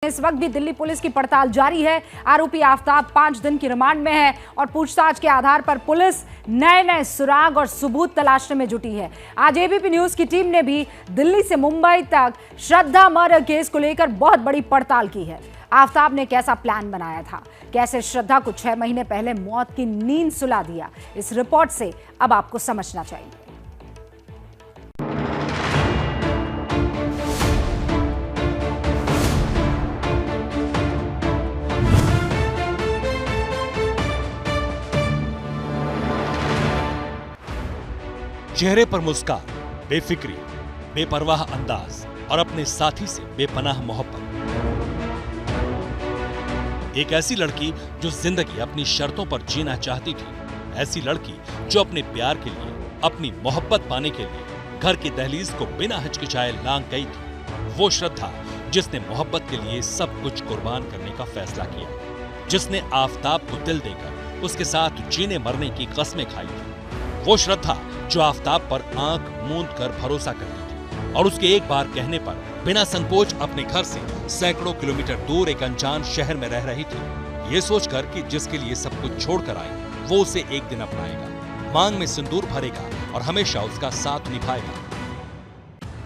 इस वक्त भी दिल्ली पुलिस की पड़ताल जारी है। आरोपी आफताब 5 दिन की रिमांड में है और पूछताछ के आधार पर पुलिस नए सुराग और सबूत तलाशने में जुटी है। आज एबीपी न्यूज की टीम ने भी दिल्ली से मुंबई तक श्रद्धा मर्डर केस को लेकर बहुत बड़ी पड़ताल की है। आफताब ने कैसा प्लान बनाया था, कैसे श्रद्धा को 6 महीने पहले मौत की नींद सुला दिया, इस रिपोर्ट से अब आपको समझना चाहिए। चेहरे पर मुस्कान, बेफिक्री, बेपरवाह अंदाज और अपने साथी से बेपनाह मोहब्बत। एक ऐसी लड़की जो जिंदगी अपनी शर्तों पर जीना चाहती थी, ऐसी लड़की जो अपने प्यार के लिए, अपनी मोहब्बत पाने के लिए घर की दहलीज को बिना हिचकिचाए लांघ गई थी। वो श्रद्धा जिसने मोहब्बत के लिए सब कुछ कुर्बान करने का फैसला किया, जिसने आफताब को दिल देकर उसके साथ जीने मरने की कस्में खाई थी। वो श्रद्धा जो आफताब पर आंख मूंद कर भरोसा करती थी और उसके एक बार कहने पर बिना संकोच अपने घर से सैकड़ों किलोमीटर दूर एक अनजान शहर में रह रही थी, ये सोचकर कि जिसके लिए सब कुछ छोड़कर आई वो उसे एक दिन अपनाएगा, मांग में सिंदूर भरेगा और हमेशा उसका साथ निभाएगा।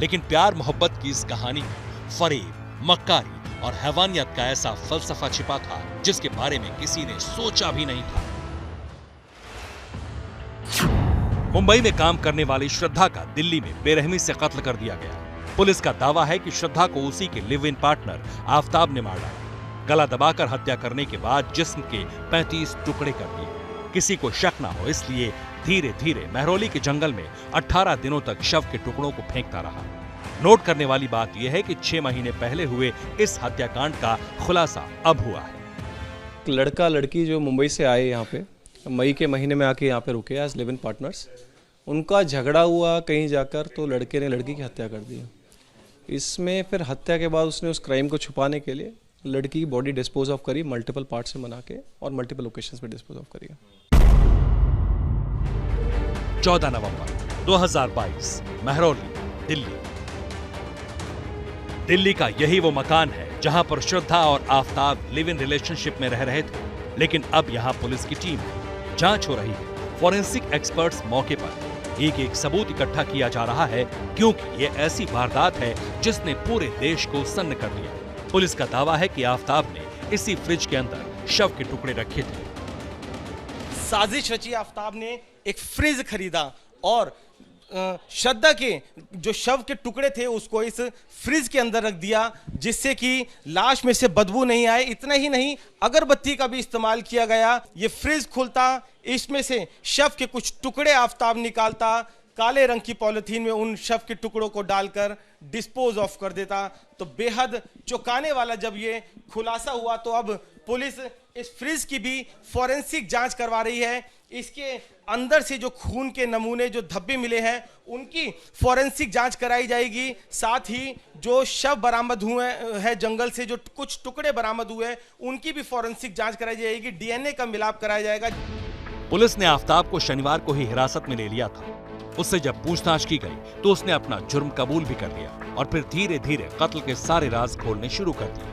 लेकिन प्यार मोहब्बत की इस कहानी में फरेब, मक्कारी और हैवानियत का ऐसा फलसफा छिपा था जिसके बारे में किसी ने सोचा भी नहीं था। मुंबई में काम करने वाली श्रद्धा का दिल्ली में बेरहमी से कत्ल कर दिया गया। पुलिस का दावा है कि श्रद्धा को उसी के लिव इन पार्टनर आफताब ने मार डाला। गला दबाकर हत्या करने के बाद जिस्म के 35 टुकड़े कर दिए। किसी को शक ना हो इसलिए धीरे धीरे महरौली के जंगल में 18 दिनों तक शव के टुकड़ों को फेंकता रहा। नोट करने वाली बात यह है कि 6 महीने पहले हुए इस हत्याकांड का खुलासा अब हुआ है। लड़का लड़की जो मुंबई से आए यहाँ पे मई के महीने में आके यहाँ पे रुके एज लिव इन पार्टनर्स, उनका झगड़ा हुआ कहीं जाकर तो लड़के ने लड़की की हत्या कर दी। इसमें फिर हत्या के बाद उसने उस क्राइम को छुपाने के लिए लड़की की बॉडी डिस्पोज ऑफ करी, मल्टीपल पार्ट से बना के और मल्टीपल लोकेशंस पे डिस्पोज ऑफ करी। 14 नवंबर 2022 महरौली, दिल्ली। दिल्ली का यही वो मकान है जहां पर श्रद्धा और आफताब लिव इन रिलेशनशिप में रह रहे थे। लेकिन अब यहां पुलिस की टीम है, जांच हो रही है, फॉरेंसिक एक्सपर्ट्स मौके पर, एक सबूत इकट्ठा किया जा रहा है क्योंकि ये ऐसी वारदात है जिसने पूरे देश को सन्न कर दिया। पुलिस का दावा है कि आफताब ने इसी फ्रिज के अंदर शव के टुकड़े रखे थे। साजिश रची, आफताब ने एक फ्रिज खरीदा और श्रद्धा के जो शव के टुकड़े थे उसको इस फ्रिज के अंदर रख दिया जिससे कि लाश में से बदबू नहीं आए। इतना ही नहीं, अगरबत्ती का भी इस्तेमाल किया गया। ये फ्रिज खुलता, इसमें से शव के कुछ टुकड़े आफताब निकालता, काले रंग की पॉलिथीन में उन शव के टुकड़ों को डालकर डिस्पोज ऑफ कर देता। तो बेहद चौंकाने वाला जब ये खुलासा हुआ तो अब पुलिस इस फ्रिज की भी फॉरेंसिक जांच करवा रही है। इसके अंदर से जो खून के नमूने, जो धब्बे मिले हैं, उनकी फॉरेंसिक जांच कराई जाएगी। साथ ही जो शव बरामद हुए हैं जंगल से, जो कुछ टुकड़े बरामद हुए, उनकी भी फॉरेंसिक जांच कराई जाएगी। डीएनए का मिलाप कराया जाएगा। पुलिस ने आफताब को शनिवार को ही हिरासत में ले लिया था। उससे जब पूछताछ की गई तो उसने अपना जुर्म कबूल भी कर लिया और फिर धीरे धीरे कत्ल के सारे राज खोलने शुरू कर दिए।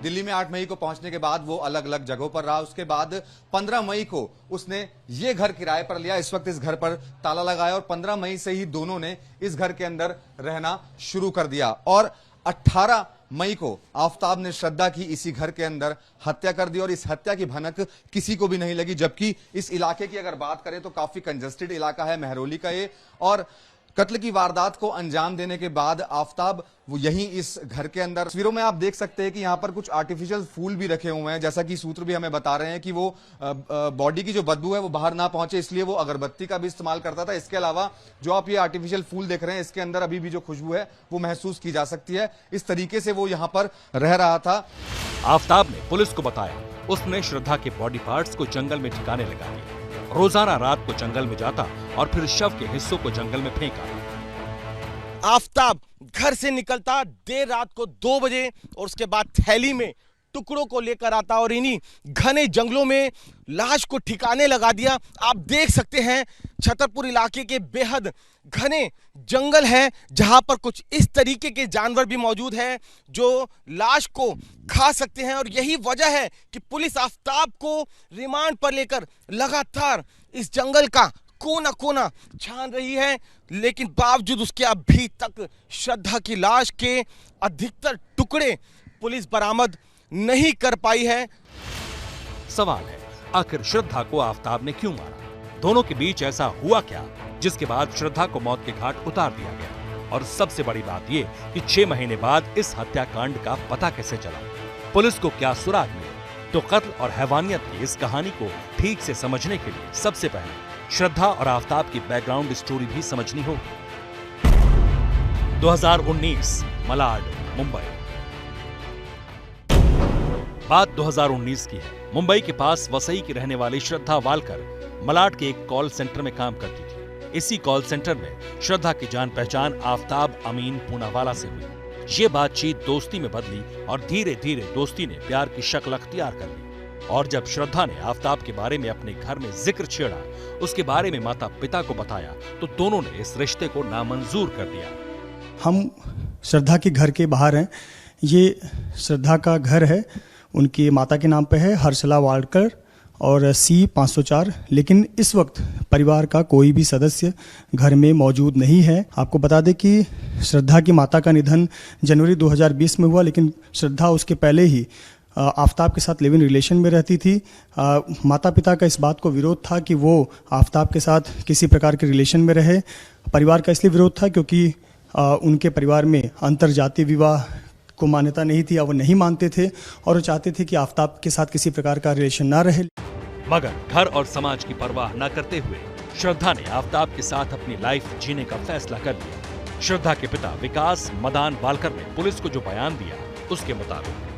दिल्ली में 8 मई को पहुंचने के बाद वो अलग अलग जगहों पर रहा। उसके बाद 15 मई को उसने ये घर किराए पर लिया। इस वक्त इस घर पर ताला लगाया और 15 मई से ही दोनों ने इस घर के अंदर रहना शुरू कर दिया। और 18 मई को आफताब ने श्रद्धा की इसी घर के अंदर हत्या कर दी और इस हत्या की भनक किसी को भी नहीं लगी। जबकि इस इलाके की अगर बात करें तो काफी कंजेस्टेड इलाका है महरौली का ये। और कत्ल की वारदात को अंजाम देने के बाद आफताब वो यहीं इस घर के अंदर, तस्वीरों में आप देख सकते हैं कि यहाँ पर कुछ आर्टिफिशियल फूल भी रखे हुए हैं। जैसा कि सूत्र भी हमें बता रहे हैं कि वो बॉडी की जो बदबू है वो बाहर ना पहुंचे इसलिए वो अगरबत्ती का भी इस्तेमाल करता था। इसके अलावा जो आप ये आर्टिफिशियल फूल देख रहे हैं इसके अंदर अभी भी जो खुशबू है वो महसूस की जा सकती है। इस तरीके से वो यहाँ पर रह रहा था। आफताब ने पुलिस को बताया उसने श्रद्धा के बॉडी पार्ट्स को जंगल में ठिकाने लगा दिए। रोजाना रात को जंगल में जाता और फिर शव के हिस्सों को जंगल में फेंका। आफताब घर से निकलता देर रात को 2 बजे और उसके बाद थैली में टुकड़ों को लेकर आता और इन्हीं घने जंगलों में लाश को ठिकाने लगा दिया। आप देख सकते हैं छतरपुर इलाके के बेहद घने जंगल है, जहां पर कुछ इस तरीके के जानवर भी मौजूद हैं जो लाश को खा सकते हैं। और यही वजह है कि पुलिस आफताब को रिमांड पर लेकर लगातार इस जंगल का कोना कोना छान रही है, लेकिन बावजूद उसके अभी तक श्रद्धा की लाश के अधिकतर टुकड़े पुलिस बरामद नहीं कर पाई है। सवाल है, आखिर श्रद्धा को आफताब ने क्यों मारा? दोनों के बीच ऐसा हुआ क्या जिसके बाद श्रद्धा को मौत के घाट उतार दिया गया? और सबसे बड़ी बात ये कि 6 महीने बाद इस हत्याकांड का पता कैसे चला? पुलिस को क्या सुराग मिले? तो कत्ल और हैवानियत की इस कहानी को ठीक से समझने के लिए सबसे पहले श्रद्धा और आफताब की बैकग्राउंड स्टोरी भी समझनी होगी। 2019 मलाड, मुंबई। बात 2019 की है। मुंबई के पास वसई की रहने वाली श्रद्धा वालकर मलाड के एक कॉल सेंटर में काम करती थी। इसी कॉल सेंटर में श्रद्धा की जान पहचान आफताब अमीन पूनावाला से हुई। ये बातचीत दोस्ती में बदली और धीरे धीरे दोस्ती ने प्यार की शक्ल अख्तियार कर ली। और जब श्रद्धा ने आफताब के बारे में अपने घर में जिक्र छेड़ा, उसके बारे में माता पिता को बताया, तो दोनों ने इस रिश्ते को नामंजूर कर दिया। हम श्रद्धा के घर के बाहर हैं। ये श्रद्धा का घर है, उनकी माता के नाम पे है, हर्षला वालकर और C 504। लेकिन इस वक्त परिवार का कोई भी सदस्य घर में मौजूद नहीं है। आपको बता दें कि श्रद्धा की माता का निधन जनवरी 2020 में हुआ, लेकिन श्रद्धा उसके पहले ही आफताब के साथ लिव इन रिलेशन में रहती थी। माता पिता का इस बात को विरोध था कि वो आफताब के साथ किसी प्रकार के रिलेशन में रहे। परिवार का इसलिए विरोध था क्योंकि उनके परिवार में अंतरजातीय विवाह को मान्यता नहीं थी या वो नहीं मानते थे और वो चाहते थे कि आफताब के साथ किसी प्रकार का रिलेशन ना रहे। मगर घर और समाज की परवाह न करते हुए श्रद्धा ने आफताब के साथ अपनी लाइफ जीने का फैसला कर लिया। श्रद्धा के पिता विकास मदान वालकर ने पुलिस को जो बयान दिया, उसके मुताबिक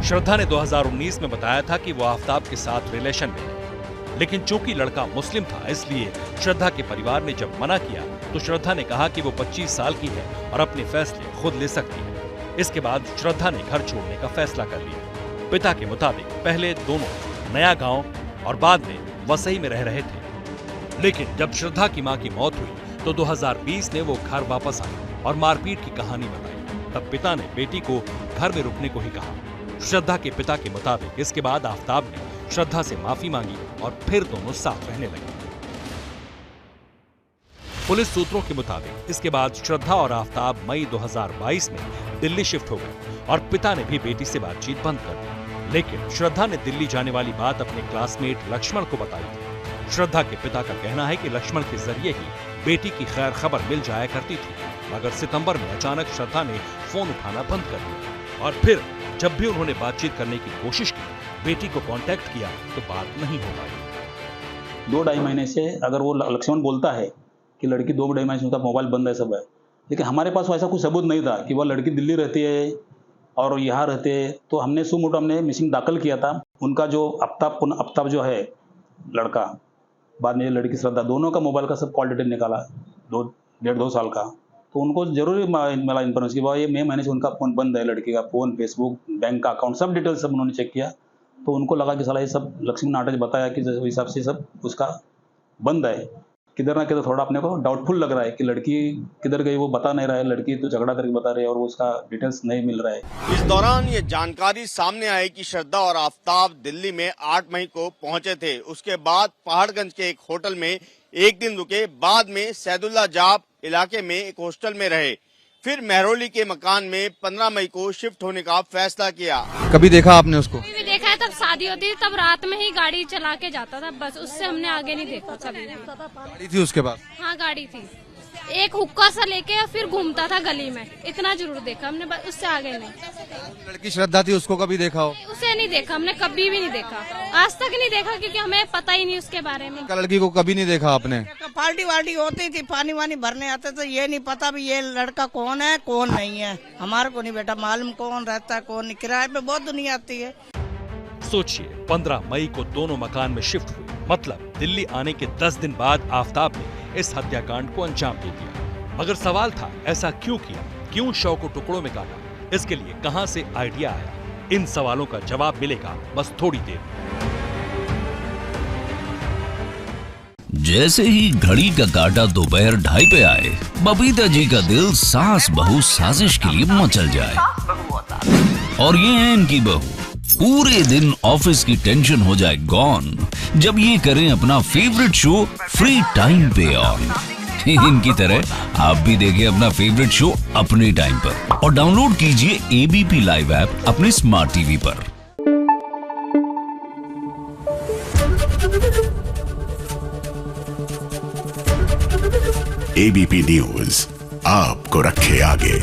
श्रद्धा ने 2019 में बताया था कि वो आफताब के साथ रिलेशन में है, लेकिन चूंकि लड़का मुस्लिम था, इसलिए श्रद्धा के परिवार ने जब मना किया तो श्रद्धा ने कहा कि वो 25 साल की है और अपने फैसले खुद ले सकती है। इसके बाद श्रद्धा ने घर छोड़ने का फैसला कर लिया। पिता के मुताबिक पहले दोनों नया गांव और बाद में वसई में रह रहे थे, लेकिन जब श्रद्धा की मां की मौत हुई तो 2020 में वो घर वापस आए और मारपीट की कहानी बताई। तब पिता ने बेटी को घर में रुकने को ही कहा। श्रद्धा के पिता के मुताबिक इसके बाद आफताब ने श्रद्धा से माफी मांगी और फिर दोनों साथ रहने लगे। पुलिस सूत्रों के मुताबिक इसके बाद श्रद्धा और आफताब मई 2022 में दिल्ली शिफ्ट हो गए और पिता ने भी बेटी से बातचीत बंद कर दी। लेकिन श्रद्धा ने दिल्ली जाने वाली बात अपने क्लासमेट लक्ष्मण को बताई थी। श्रद्धा के पिता का कहना है कि लक्ष्मण के जरिए ही बेटी की खैर खबर मिल जाया करती थी, मगर सितंबर में अचानक श्रद्धा ने फोन उठाना बंद कर दिया और फिर जब भी उन्होंने बातचीत करने की कोशिश की, बेटी को कांटेक्ट किया तो बात नहीं हो पाई। 2-2.5 महीने से अगर वो लक्ष्मण बोलता है कि लड़की 2-2.5 महीने से उनका मोबाइल बंद है, सब है, लेकिन हमारे पास ऐसा कुछ सबूत नहीं था कि वह लड़की दिल्ली रहती है और यहाँ रहते हैं। तो हमने सुमोटो हमने मिसिंग दाखिल किया था। उनका जो आफ्ताब जो है लड़का, बाद में लड़की श्रद्धा, दोनों का मोबाइल का सब कॉल डिटेल निकाला, 1.5-2 साल का। तो उनको जरूरी मिला इन्फॉर्मेशन कि वह ये मई महीने से उनका फोन बंद है, लड़की का फोन, फेसबुक, बैंक का अकाउंट, सब डिटेल सब उन्होंने चेक किया। तो उनको लगा कि साला ये सब लक्ष्मण नाटक बताया कि जिस हिसाब से सब उसका बंद है। किधर ना किधर थोड़ा अपने को डाउटफुल लग रहा है कि लड़की किधर गई, वो बता नहीं रहा है। लड़की तो झगड़ा करके बता रही है और वो उसका डिटेल्स नहीं मिल रहा है। इस दौरान ये जानकारी सामने आई कि श्रद्धा और आफताब दिल्ली में 8 मई को पहुंचे थे। उसके बाद पहाड़गंज के एक होटल में एक दिन रुके, बाद में सैदुल्ला जाप इलाके में एक हॉस्टल में रहे, फिर मेहरौली के मकान में 15 मई को शिफ्ट होने का फैसला किया। कभी देखा आपने उसको? भी देखा है, तब शादी होती थी, तब रात में ही गाड़ी चला के जाता था, बस उससे हमने आगे नहीं देखा कभी। गाड़ी थी उसके पास? हाँ गाड़ी थी, एक हुक्का सा लेके फिर घूमता था गली में, इतना जरूर देखा हमने, बस उससे आगे नहीं। लड़की श्रद्धा थी, उसको कभी देखा हो? उसे नहीं देखा हमने, कभी भी नहीं देखा, आज तक नहीं देखा, क्योंकि हमें पता ही नहीं उसके बारे में। लड़की को कभी नहीं देखा आपने? पार्टी वार्टी होती थी, पानी वानी भरने आते थे, ये नहीं पता भी ये लड़का कौन है कौन नहीं है, हमारे को नहीं बेटा मालूम कौन रहता है कौन नहीं। किराए पे बहुत दुनिया आती है। सोचिए, 15 मई को दोनों मकान में शिफ्ट हुए, मतलब दिल्ली आने के 10 दिन बाद आफताब ने इस हत्याकांड को अंजाम दे दिया। मगर सवाल था, ऐसा क्यों किया, क्यों शव को टुकड़ों में काटा, इसके लिए कहां से आइडिया आया? इन सवालों का जवाब मिलेगा बस थोड़ी देर। जैसे ही घड़ी का काटा दोपहर 2:30 पे आए, बबीता जी का दिल सास बहू साजिश के लिए मचल जाए। और ये है इनकी बहू, पूरे दिन ऑफिस की टेंशन हो जाए गॉन जब ये करें अपना फेवरेट शो फ्री टाइम पे ऑन। इनकी तरह आप भी देखिए अपना फेवरेट शो अपने टाइम पर और डाउनलोड कीजिए एबीपी लाइव ऐप अपने स्मार्ट टीवी पर। एबीपी न्यूज आपको रखे आगे।